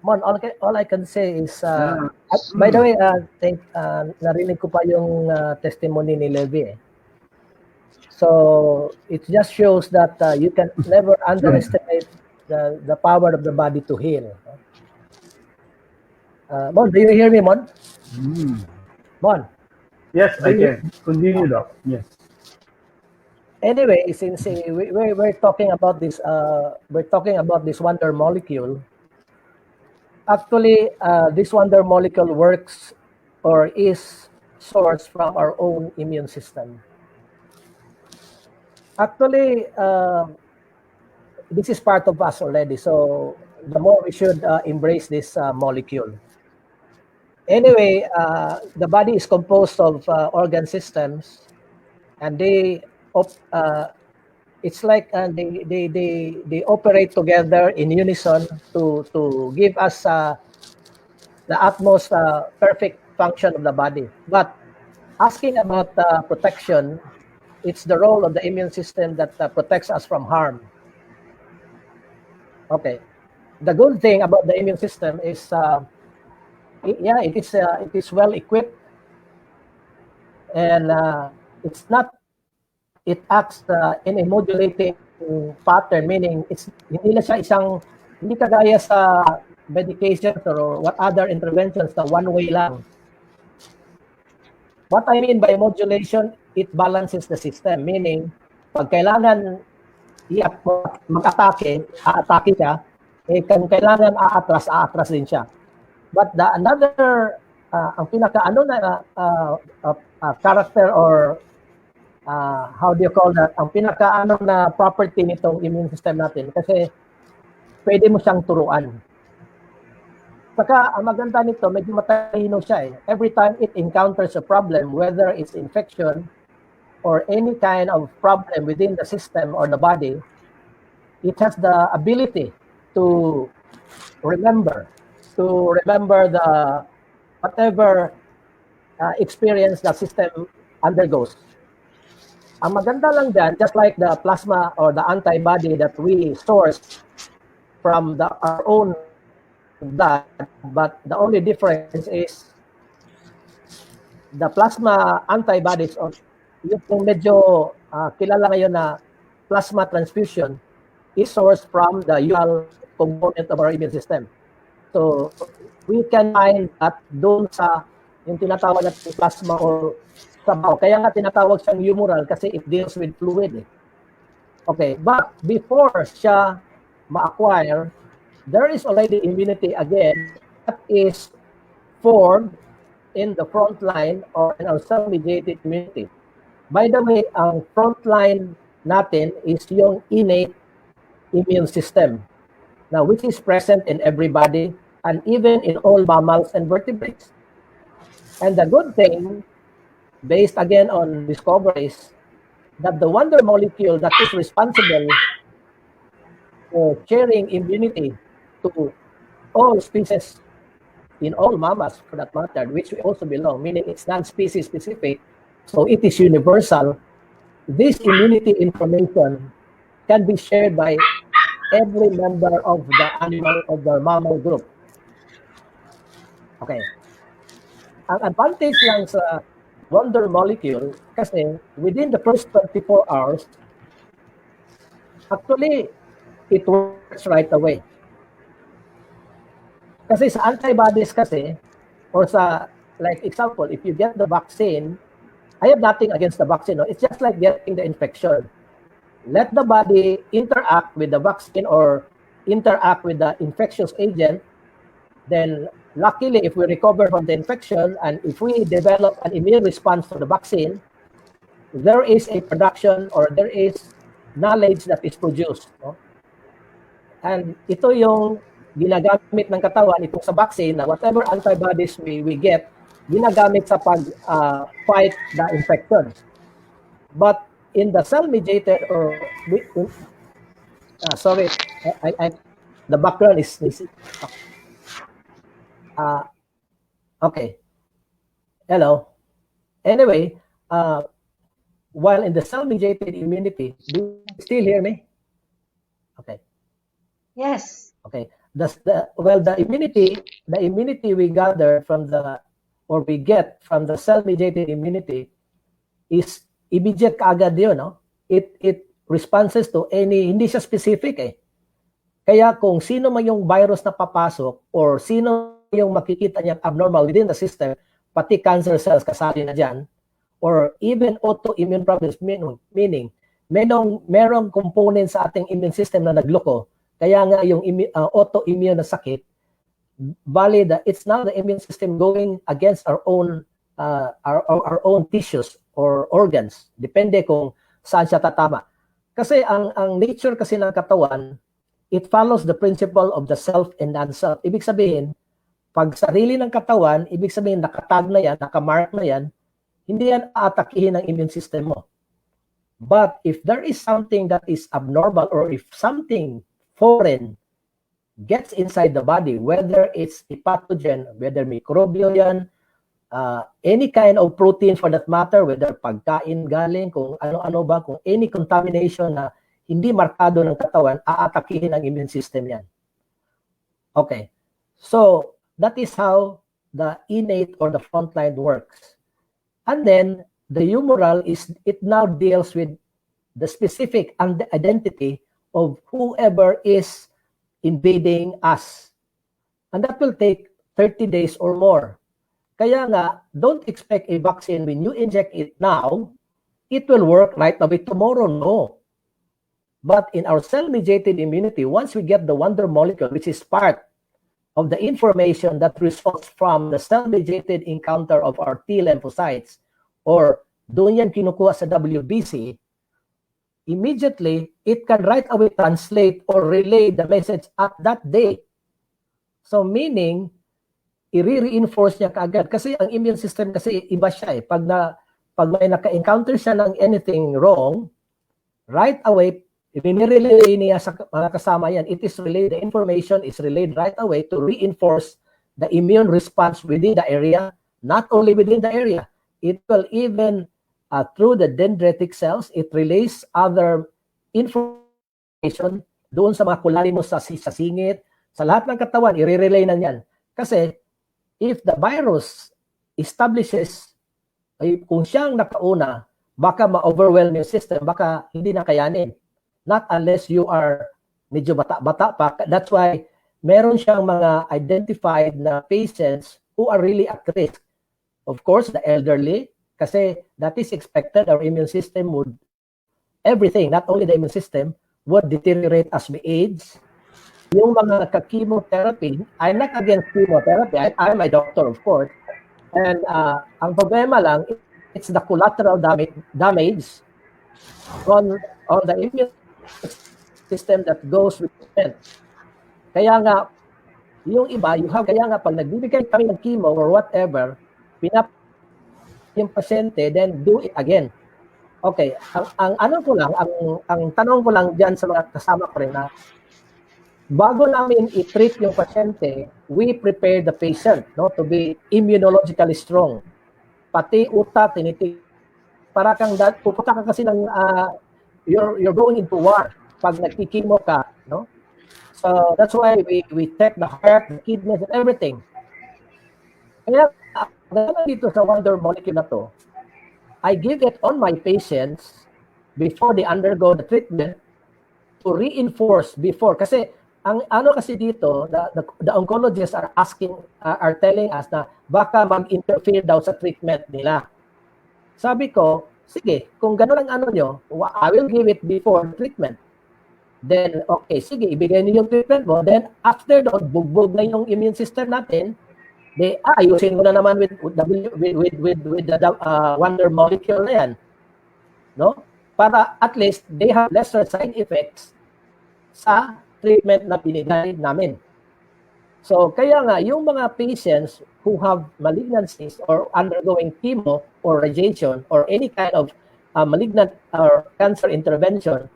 Mon, all I can say is, Yeah. by the way, narinig ko pa yung testimony ni Levi. So it just shows that you can never underestimate the power of the body to heal. Mon, do you hear me, Mon? Mm. Mon, Yes, do I you? can. Continue, Doc. Yes. Anyway, since we're talking about this, wonder molecule. Actually, this wonder molecule works or is sourced from our own immune system. Actually, this is part of us already. So the more we should embrace this molecule. Anyway, the body is composed of organ systems, and it's like they operate together in unison to give us the utmost perfect function of the body. But asking about protection, it's the role of the immune system that protects us from harm. Okay. The good thing about the immune system is, it is well equipped, and it acts in a modulating pattern, meaning hindi kagaya sa medications or what other interventions na one way lang. What I mean by modulation, it balances the system, meaning pag kailangan mag-atake siya, kung kailangan aatras din siya. But ang pinaka-ano na character or how do you call that? Ang pinaka-ano na property nitong immune system natin, kasi pwede mo siyang turuan. Saka ang maganda nito, medyo matalino siya. Every time it encounters a problem, whether it's infection or any kind of problem within the system or the body, it has the ability to remember the whatever experience the system undergoes. Ang maganda lang dyan, just like the plasma or the antibody that we source from our own blood, but the only difference is the plasma antibodies, or yung medyo kilala ngayon na plasma transfusion, is sourced from the usual component of our immune system. So we can find that doon sa yung tinatawag natin plasma or sabaw. Kaya nga tinatawag siyang humoral kasi it deals with fluid. Okay, but before siya ma-acquire, there is already immunity again that is formed in the front line or in our cell-mediated immunity. By the way, ang front line natin is yung innate immune system, now which is present in everybody and even in all mammals and vertebrates. And the good thing, based again on discoveries, that the wonder molecule that is responsible for sharing immunity to all species in all mammals, for that matter, which we also belong, meaning it's non-species specific, so it is universal. This immunity information can be shared by every member of the mammal group. Okay. Ang advantage lang sa wonder molecule, kasi within the first 24 hours, actually, it works right away. Kasi sa antibodies kasi, or sa, like example, if you get the vaccine, I have nothing against the vaccine. No? It's just like getting the infection. Let the body interact with the vaccine or interact with the infectious agent. Then, luckily, if we recover from the infection and if we develop an immune response to the vaccine, there is a production or there is knowledge that is produced. No? And ito yung ginagamit ng katawan itong sa vaccine na whatever antibodies we get, ginagamit sa pag-fight the infection. But in the cell-mediated or sorry, the background is okay. Hello. Anyway, while in the cell-mediated immunity, do you still hear me? Okay. Yes. Okay. The immunity we gather from or we get from the cell-mediated immunity is immediate kaagad yun, no? It responses to any, hindi siya specific eh. Kaya kung sino man yung virus na papasok or sino yung makikita niya abnormal within the system, pati cancer cells kasali na dyan, or even autoimmune problems, meaning merong component sa ating immune system na nagloko, kaya nga yung autoimmune na sakit, it's now the immune system going against our own tissues or organs, depende kung saan siya tatama. Kasi ang nature kasi ng katawan, it follows the principle of the self and non-self. Ibig sabihin, pag sarili ng katawan, ibig sabihin nakatag na yan, nakamark na yan, hindi yan aatakihin ng immune system mo. But if there is something that is abnormal or if something foreign gets inside the body, whether it's a pathogen, whether microbial yan, any kind of protein for that matter, whether pagkain galing, kung ano-ano ba, kung any contamination na hindi markado ng katawan, aatakihin ang immune system yan. Okay. So, that is how the innate or the frontline works. And then, the humoral it now deals with the specific identity of whoever is invading us. And that will take 30 days or more. Kaya nga, don't expect a vaccine when you inject it now, it will work right away tomorrow. No. But in our cell-mediated immunity, once we get the wonder molecule, which is part of the information that results from the cell-mediated encounter of our T lymphocytes, or doon yan kinukuha sa WBC, immediately, it can right away translate or relay the message at that day. So meaning, i-reinforce niya kaagad. Kasi ang immune system kasi iba siya eh. Pag may naka-encounter siya ng anything wrong, right away, i-relay niya sa mga kasama yan. It is relayed, the information is relayed right away to reinforce the immune response within the area, not only within the area. It will even, through the dendritic cells, it relays other information doon sa mga kulari mo sa singit, sa lahat ng katawan, i-relay na yan. Kasi, if the virus establishes, kung siyang nakauna, baka ma-overwhelm yung system, baka hindi na kayanin. Not unless you are medyo bata-bata pa. That's why meron siyang mga identified na patients who are really at risk. Of course, the elderly, kasi that is expected, our immune system would, everything, not only the immune system, would deteriorate as we age. Yung mga ka-chemotherapy, I'm not against chemotherapy. I'm a doctor, of course. And ang problema lang, it's the collateral damage on the immune system that goes with it. Kaya nga, yung iba, kaya nga pag nagbibigay kami ng chemo or whatever, yung pasyente, then do it again. Okay, ang tanong ko lang diyan sa mga kasama ko rin na bago namin i-treat yung pasyente, we prepare the patient, no, to be immunologically strong. Pati utak, para kang pupunta ka kasi ng you're going into war pag nagkikimo ka, no? So that's why we check the heart, the kidneys, and everything. Kaya dito sa wonder molecule na to, I give it on my patients before they undergo the treatment to reinforce before. Kasi ang kasi dito, the oncologists are telling us na baka mag-interfere daw sa treatment nila. Sabi ko, sige, kung gano'n ang nyo, I will give it before treatment. Then, okay, sige, ibigay niyo yung treatment mo. Then, after doon, bugbog na yung immune system natin, ayusin mo na naman with the wonder molecule na yan. No? Para at least, they have lesser side effects sa treatment na binigay namin. So kaya nga, yung mga patients who have malignancies or undergoing chemo or radiation or any kind of malignant or cancer intervention,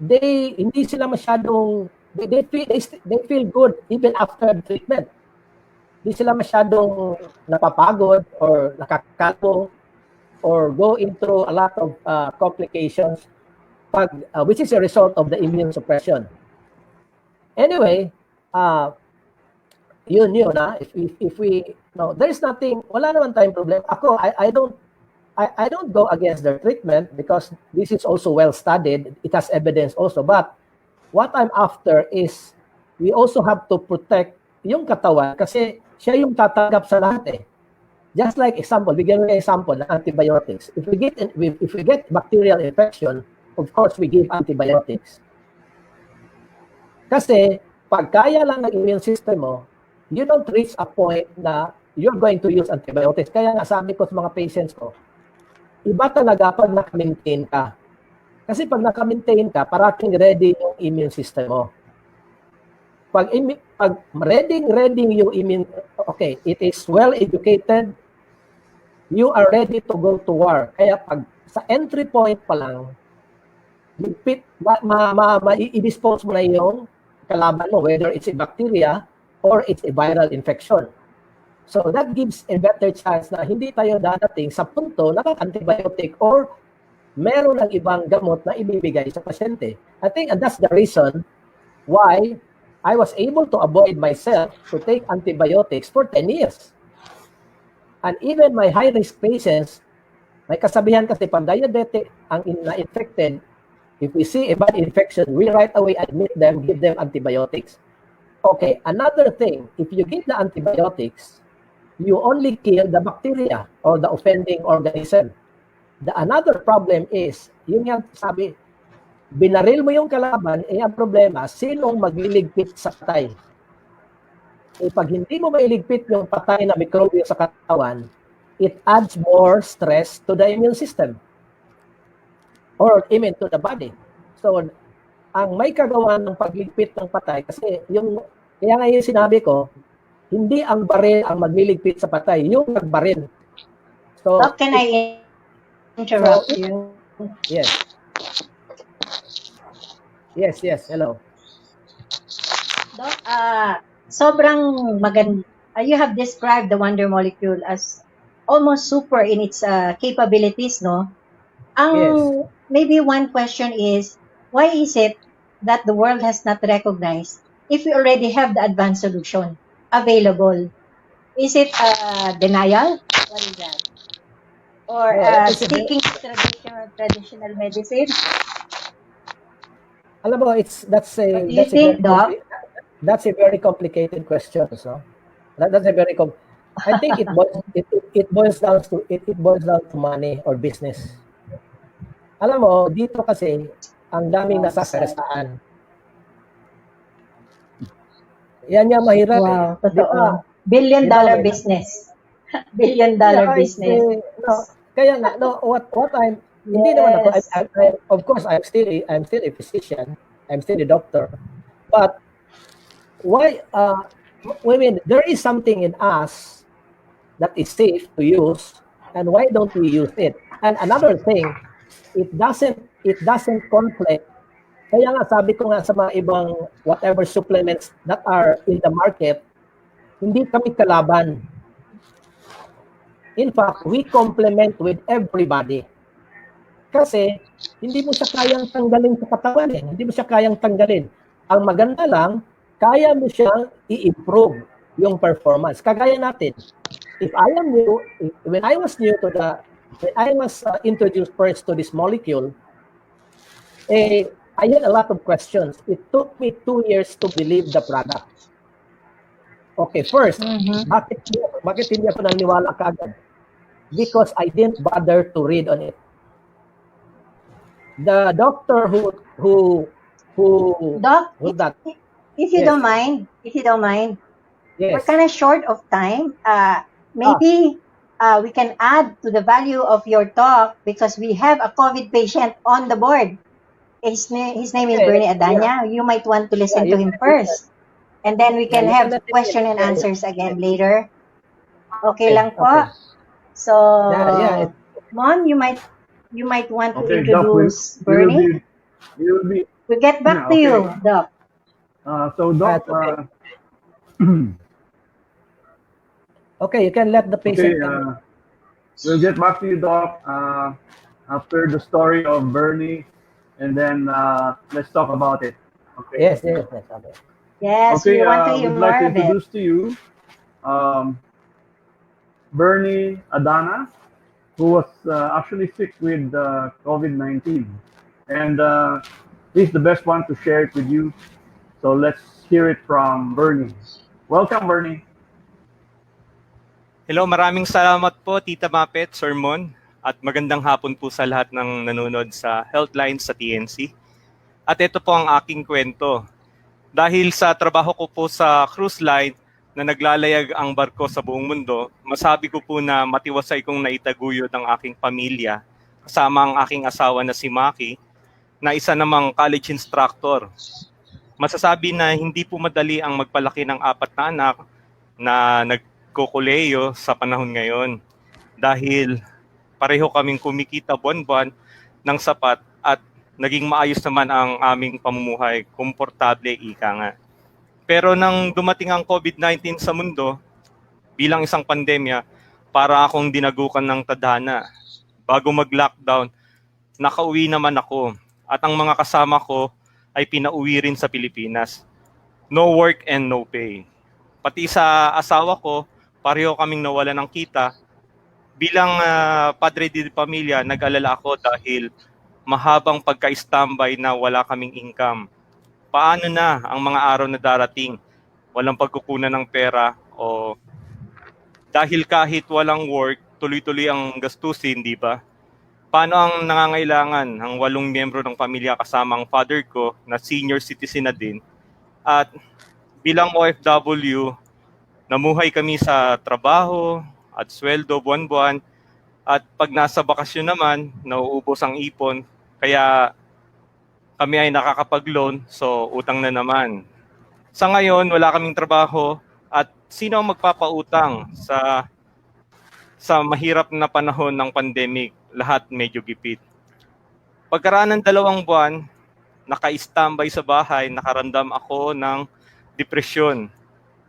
hindi sila masyadong, they feel good even after treatment. Hindi sila masyadong napapagod or nakakalmo or go into a lot of complications which is a result of the immune suppression. Anyway, yun if we no, there's nothing, wala naman tayong problem. Ako, I don't go against their treatment because this is also well studied. It has evidence also. But what I'm after is we also have to protect yung katawan kasi siya yung tatanggap sa lahat eh. Just like example, bigyan mo ng example ng antibiotics. If we get bacterial infection, of course we give antibiotics. Kasi pag kaya lang ng immune system mo, you don't reach a point na you're going to use antibiotics. Kaya nga sabi ko sa mga patients ko, iba talaga pag naka-maintain ka. Kasi pag naka-maintain ka, parating ready yung immune system mo. Pag ready yung immune, okay, it is well educated, you are ready to go to war. Kaya pag sa entry point pa lang, i-dispose mo na yung kalaban mo, whether it's a bacteria or it's a viral infection. So that gives a better chance na hindi tayo dadating sa punto na antibiotic or meron ng ibang gamot na ibibigay sa pasyente. I think and that's the reason why I was able to avoid myself to take antibiotics for 10 years. And even my high-risk patients, may kasabihan kasi pag diabetic ang na-infected, if we see a bad infection, we right away admit them, give them antibiotics. Okay, another thing, if you give the antibiotics, you only kill the bacteria or the offending organism. The another problem is, yun nga sabi, binaril mo yung kalaban, ang problema, sinong magliligpit sa patay? Pag hindi mo mailigpit yung patay na mikrobyo sa katawan, it adds more stress to the immune system or even to the body. So, ang may kagawa ng pagligpit ng patay, kasi kaya nga yung sinabi ko, hindi ang baril ang magliligpit sa patay, yung nagbaril. So, How can I interrupt you? Yes. Yes, hello. Doc, sobrang maganda. You have described the wonder molecule as almost super in its capabilities, no? Yes. Maybe one question is, why is it that the world has not recognized if we already have the advanced solution available? Is it denial? What is that? Or sticking to traditional medicine? Alam mo, that's a very complicated question, so that's a very I think it boils down to money or business. Alam mo, dito kasi ang daming nasasarasaan. Yan yung mahirap. Wow, totoo. Billion-dollar business. Billion-dollar business. Kaya nga, what I'm hindi naman ako, of course, I'm still a physician, I'm still a doctor, but why, there is something in us that is safe to use, and why don't we use it? And another thing, it doesn't conflict. Kaya nga, sabi ko nga sa mga ibang whatever supplements that are in the market, hindi kami kalaban. In fact, we complement with everybody. Kasi, hindi mo siya kayang tanggalin sa katawan eh. Hindi mo siya kayang tanggalin. Ang maganda lang, kaya mo siyang i-improve yung performance. Kagaya natin. When I was introduced first to this molecule, I had a lot of questions. It took me 2 years to believe the product. Okay, first, bakit hindi ako naniwala kaagad? Because I didn't bother to read on it. The doctor who Doc, that? If you don't mind, Yes. we're kind of short of time. Maybe we can add to the value of your talk because we have a COVID patient on the board. His name is Renan Adana. You might want to listen to him first. And then we Yeah, can you can have let it question and in. answers again later. Okay Okay, lang okay. po. So, Yeah, Mon, you might want to Okay, Doc, introduce we will Bernie. be, we will be, We'll get back to okay. you, Doc. So, Doc, it's okay. Okay, you can let the okay, patient come. we'll get back to you, Doc, after the story of Bernie, and then let's talk about it. Okay. Yes, okay. Yes, we Okay, want to hear we'd more like to of it. introduce to you um, Bernie Adana, who was actually sick with COVID-19. And he's the best one to share it with you. So let's hear it from Bernie. Welcome, Bernie. Hello, maraming salamat po Tita Mapet, Sir Mon, at magandang hapon po sa lahat ng nanonood sa HealthLine sa TNC. At ito po ang aking kwento. Dahil sa trabaho ko po sa cruise line na naglalayag ang barko sa buong mundo, masabi ko po na matiwasay kong naitaguyod ang aking pamilya kasama ang aking asawa na si Maki na isa namang college instructor. Masasabi na hindi po madali ang magpalaki ng 4 na anak na nagkukuleyo sa panahon ngayon dahil pareho kaming kumikita buwan-buwan ng sapat at naging maayos naman ang aming pamumuhay, komportable ika nga. Pero nang dumating ang COVID-19 sa mundo, bilang isang pandemya, para akong dinagukan ng tadhana. Bago mag-lockdown, nakauwi naman ako at ang mga kasama ko ay pinauwi rin sa Pilipinas. No work and no pay. Pati sa asawa ko, pareho kaming nawala ng kita. Bilang padre di pamilya, nag-alala ako dahil mahabang pagka-standby na wala kaming income. Paano na ang mga araw na darating? Walang pagkukunan ng pera o dahil kahit walang work, tuloy-tuloy ang gastusin, di ba? Paano ang nangangailangan ang 8 miyembro ng pamilya kasama ang father ko na senior citizen na din? At bilang OFW, namuhay kami sa trabaho at sweldo buwan-buwan at pag nasa bakasyon naman, nauubos ang ipon. Kaya kami ay nakakapag-loan, so utang na naman. Sa ngayon, wala kaming trabaho at sino ang magpapautang sa mahirap na panahon ng pandemic? Lahat medyo gipit. Pagkaraan ng 2 buwan, naka-standby sa bahay, nakaramdam ako ng depresyon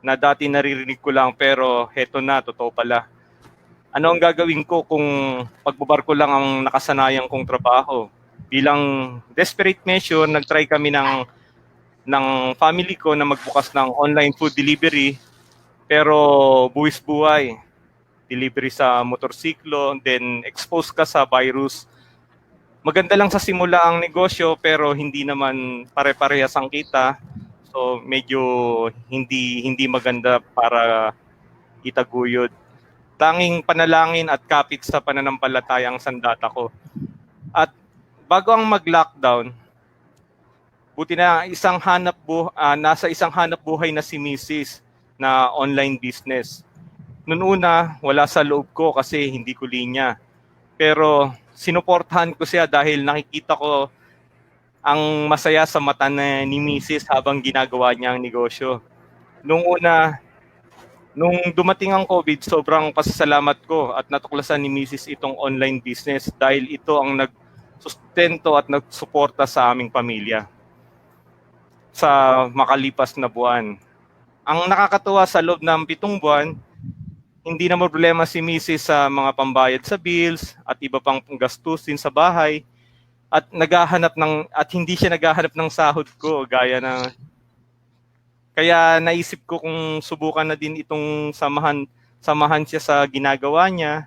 na dati naririnig ko lang pero heto na, totoo pala. Ano ang gagawin ko kung pagbabarko lang ang nakasanayan kong trabaho? Bilang desperate measure, nag-try kami ng family ko na magbukas ng online food delivery pero buwis buhay. Delivery sa motorsiklo, then expose ka sa virus. Maganda lang sa simula ang negosyo pero hindi naman pare-parehas ang kita. So medyo hindi maganda para itaguyod. Tanging panalangin at kapit sa pananampalataya ang sandata ko. At bago ang mag-lockdown, buti na nasa isang hanap buhay na si Mrs. na online business. Noon una, wala sa loob ko kasi hindi ko linya. Pero sinuportahan ko siya dahil nakikita ko ang masaya sa mata ni Mrs. habang ginagawa niya ang negosyo. Nung dumating ang COVID, sobrang pasasalamat ko at natuklasan ni Mrs. itong online business dahil ito ang nagsustento at nagsuporta sa aming pamilya sa makalipas na buwan. Ang nakakatuwa sa loob ng 7 buwan, hindi na problema si Mrs. sa mga pambayad sa bills at iba pang gastusin sa bahay at hindi siya naghahanap ng sahod ko kaya naisip ko kung subukan na din itong samahan siya sa ginagawa niya.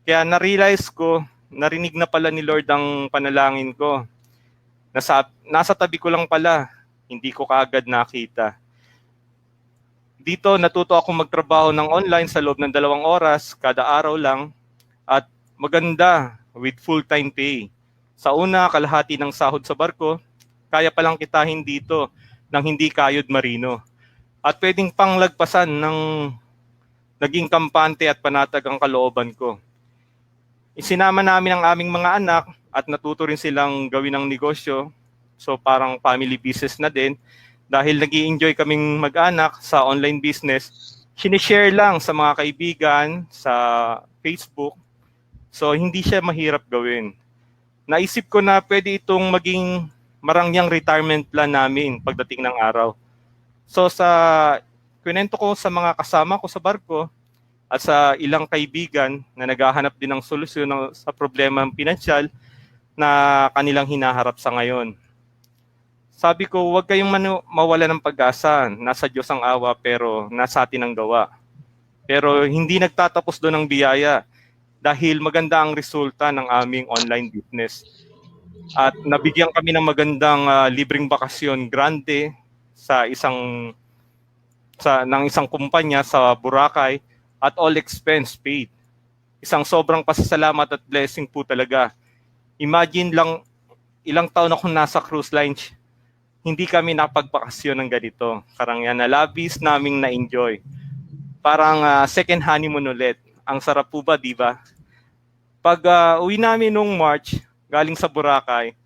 Kaya na-realize ko, narinig na pala ni Lord ang panalangin ko. Nasa tabi ko lang pala, hindi ko kaagad nakita. Dito natuto ako magtrabaho ng online sa loob ng 2 oras kada araw lang at maganda with full-time pay. Sa una, kalahati ng sahod sa barko, kaya palang kitahin dito ng hindi kayod marino. At pwedeng panglagpasan ng naging kampante at panatag ang kalooban ko. Isinama namin ang aming mga anak at natuto rin silang gawin ng negosyo. So parang family business na din. Dahil nag-i-enjoy kaming mag-anak sa online business, sinishare lang sa mga kaibigan sa Facebook. So hindi siya mahirap gawin. Naisip ko na pwede itong maging marangyang retirement plan namin pagdating ng araw. So sa kwento ko sa mga kasama ko sa barko at sa ilang kaibigan na naghahanap din ng solusyon sa problemang pinansyal na kanilang hinaharap sa ngayon. Sabi ko, huwag kayong mawala ng pag-asa. Nasa Diyos ang awa pero nasa atin ang gawa. Pero hindi nagtatapos doon ang biyaya dahil maganda ang resulta ng aming online business. At nabigyan kami ng magandang libreng bakasyon grande sa ng isang kumpanya sa Boracay at all expense paid. Isang sobrang pasasalamat at blessing po talaga. Imagine lang ilang taon akong nasa cruise line, hindi kami napagbakasyon ng ganito. Karang yan na labis naming na-enjoy. Parang second honeymoon ulit. Ang sarap po ba, di ba? Pag uwi namin nung March, galing sa Boracay,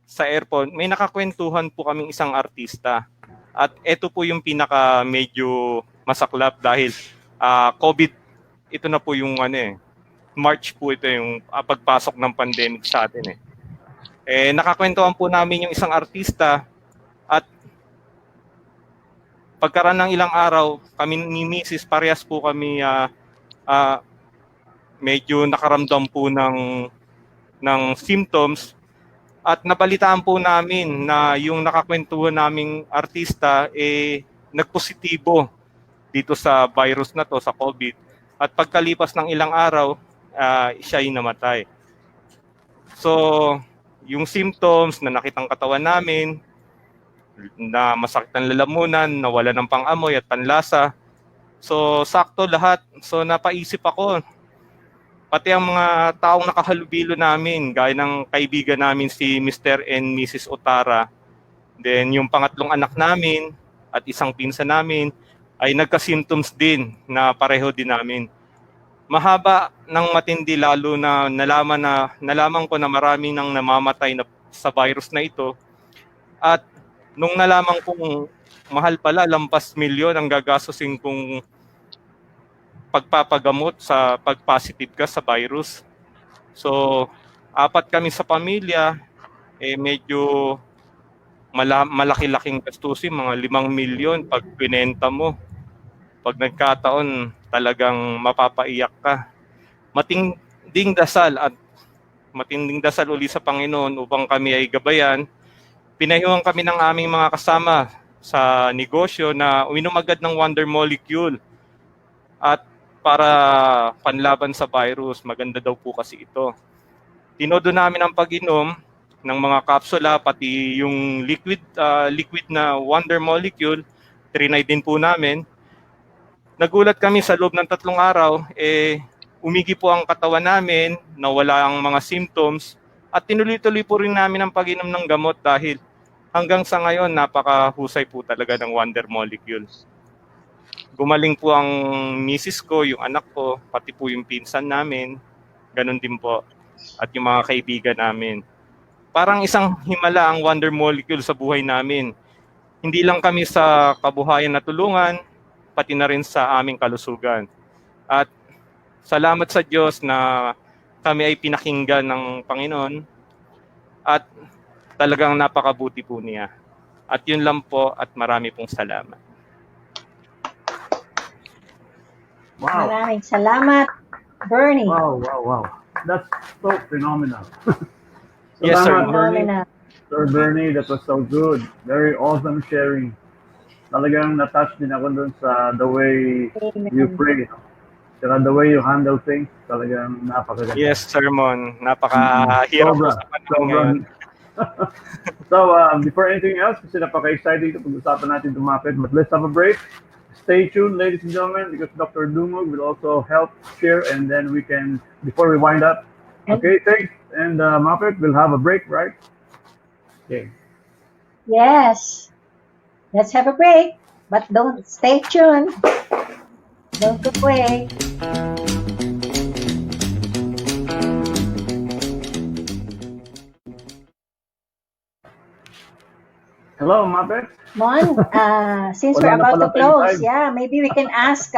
sa airport, may nakakwentuhan po kaming isang artista. At ito po yung pinaka medyo masaklap dahil COVID, ito na po yung March po ito yung pagpasok ng pandemic sa atin nakakwentuhan po namin yung isang artista at pagkaraan ng ilang araw, kami ni Mrs. parehas po kami medyo nakaramdam po ng symptoms at nabalitaan po namin na yung nakakwentuhan naming artista nagpositibo dito sa virus na to, sa COVID. At pagkalipas ng ilang araw, siya ay namatay. So, yung symptoms na nakitang katawan namin, na masakit ang lalamunan, nawala ng pang-amoy at panlasa. So, sakto lahat. So, napaisip ako, pati ang mga taong nakahalubilo namin, gaya ng kaibigan namin si Mr. and Mrs. Otara, then yung pangatlong anak namin at isang pinsan namin ay nagka-symptoms din na pareho din namin. Mahaba ng matindi lalo na nalaman ko na marami nang namamatay na sa virus na ito. At nung nalaman kong mahal pala, lampas milyon ang gagastusin kong pagpapagamot sa pag-positive ka sa virus. So, 4 kami sa pamilya, medyo malaki-laking gastusin, mga 5 milyon pag pinenta mo. Pag nagkataon, talagang mapapaiyak ka. Matinding dasal uli sa Panginoon upang kami ay gabayan. Pinayuhan kami ng aming mga kasama sa negosyo na uminom agad ng Wonder Molecule. At para panlaban sa virus, maganda daw po kasi ito. Tinodo namin ang pag-inom ng mga kapsula, pati yung liquid na Wonder Molecule, trinay din po namin. Nagulat kami sa loob ng 3 araw, umigi po ang katawan namin, nawala ang mga symptoms, at tinuloy-tuloy po rin namin ang pag-inom ng gamot dahil hanggang sa ngayon, napakahusay po talaga ng Wonder Molecule. Gumaling po ang misis ko, yung anak ko, pati po yung pinsan namin, ganun din po, at yung mga kaibigan namin. Parang isang himala ang Wonder Molecule sa buhay namin. Hindi lang kami sa kabuhayan na tulungan, pati na rin sa aming kalusugan. At salamat sa Diyos na kami ay pinakinggan ng Panginoon at talagang napakabuti po niya. At yun lang po at marami pong salamat. Wow. Maraming salamat, Bernie. Wow. That's so phenomenal. Yes, sir. Salamat, Bernie. Phenomenal. Sir Bernie, that was so good. Very awesome sharing. Talagang na-touch din ako dun sa the way you pray. Saka the way you handle things, talagang napakaganda. Yes, sermon. Napakahirap po sa panahon ngayon. So, before anything else, kasi napaka-exciting ito, pag-usapan natin tumapit. But let's have a break. Stay tuned, ladies and gentlemen, because Dr. Dungog will also help share, and then we can, before we wind up. Okay, thanks. And Muppet, we'll have a break, right? Okay. Yes. Let's have a break, but don't stay tuned. Don't go away. Hello, Muppet. Mon, since we're Wala na about pala to tayong close, time. yeah, maybe we can ask,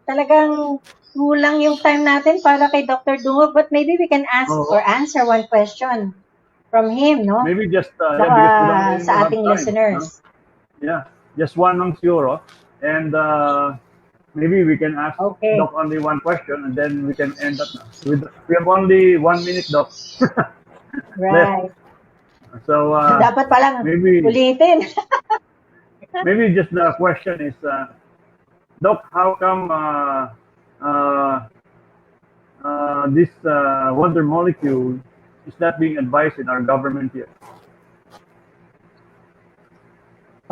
talagang kulang yung time natin para kay Dr. Dungog, but maybe we can ask Oo. or answer one question from him, no? Maybe just, Baka because we don't really sa have ating time. No? listeners. Yeah, just one lang siguro. And maybe we can ask Okay. Doc only one question and then we can end up now. We have only 1 minute, Doc. Right. So Dapat palang maybe ulitin. maybe just the question is, Doc, how come this wonder molecule is not being advised in our government yet?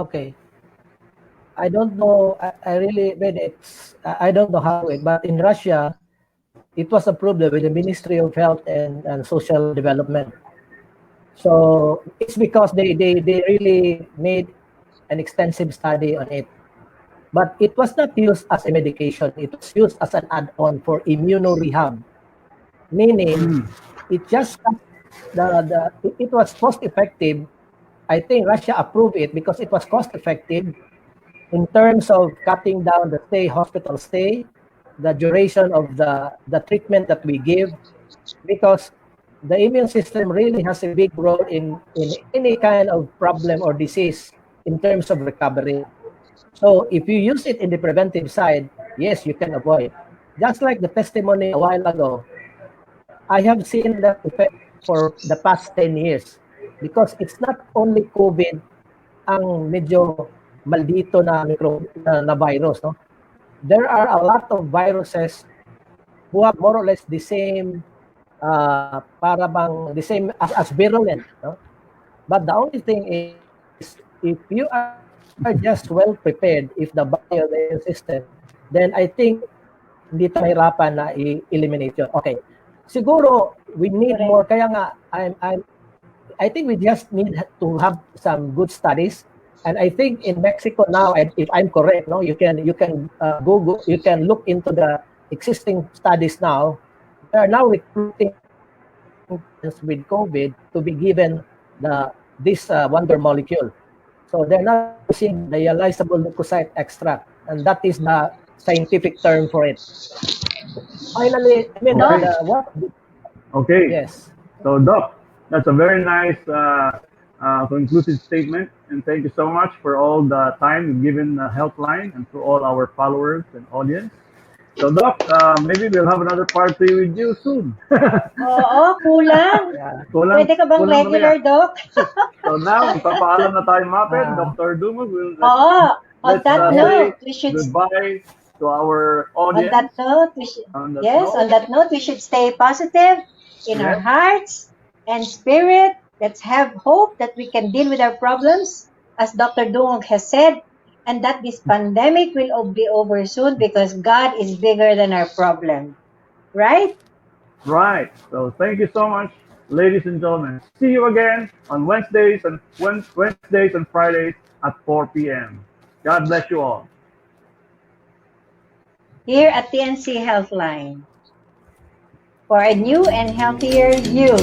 Okay. I don't know. I really, but I don't know how it, but in Russia, it was approved with the Ministry of Health and Social Development. So it's because they really made an extensive study on it. But it was not used as a medication. It was used as an add-on for immunorehab, meaning it just it was cost effective. I think Russia approved it because it was cost effective in terms of cutting down the hospital stay, the duration of the treatment that we give, because the immune system really has a big role in any kind of problem or disease in terms of recovery. So if you use it in the preventive side, yes, you can avoid. Just like the testimony a while ago, I have seen that effect for the past 10 years because it's not only COVID ang medyo maldito na na virus, no? There are a lot of viruses who have more or less the same para bang the same as virulent, no? But the only thing is if you are just well prepared, if the body or the immune system, then I think hindi tayo mahirapan na i-eliminate yun. Okay. Siguro we need more, kaya nga I think we just need to have some good studies. And I think in Mexico now, if I'm correct, no, you can Google, you can look into the existing studies now. They are now recruiting with COVID to be given this wonder molecule. So they're not using the dialysable leukocyte extract, and that is the scientific term for it. Finally, I mean, Okay. what? Okay. Yes. So, Doc, that's a very nice conclusive statement, and thank you so much for all the time you've given Healthline and to all our followers and audience. So, Doc, maybe we'll have another part 3 with you soon. Oo, kulang. Yeah. Pwede ka bang kulang regular, talaga. Doc? So now, magpapaalam na tayo, Muppet. Dr. Dungog will Oo. On let's that say note, we should goodbye to our on audience. that note, we should On that yes, note. on that note, we should stay positive in our Yes. hearts and spirit. Let's have hope that we can deal with our problems, as Dr. Dungog has said, and that this pandemic will be over soon because God is bigger than our problem. Right? Right. So thank you so much, ladies and gentlemen. See you again on Wednesdays and Fridays at 4 p.m. God bless you all. Here at TNC Healthline for a new and healthier you.